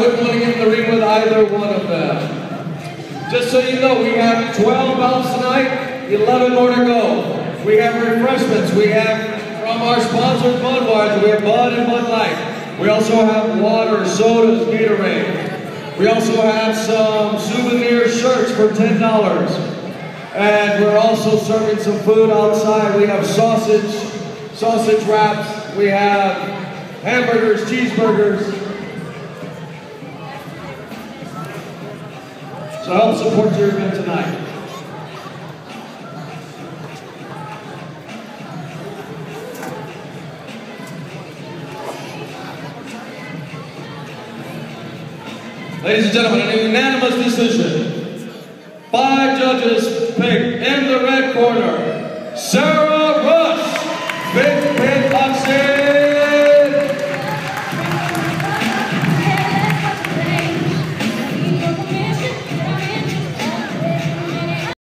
wouldn't want to get in the ring with either one of them. Just so you know, we have 12 bouts tonight, 11 more to go. We have refreshments. We have, from our sponsors, Budweiser, we have Bud and Bud Light. We also have water, sodas, Gatorade. We also have some souvenir shirts for $10. And we're also serving some food outside. We have sausage wraps. We have hamburgers, cheeseburgers. So help support your event tonight. Ladies and gentlemen, a unanimous decision. 5 judges picked in the red corner, Sarah